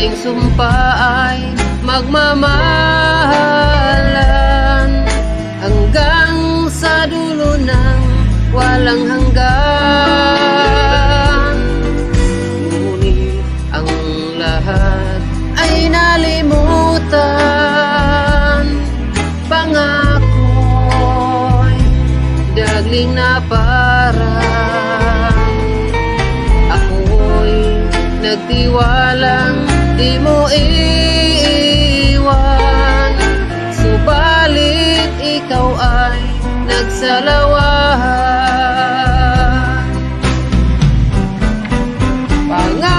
ating sumpa ay magmamahalan hanggang sa dulo ng walang hanggan. Ngunit ang lahat ay nalimutan, pangako'y dagling na parang ako'y nagtiwalang di mo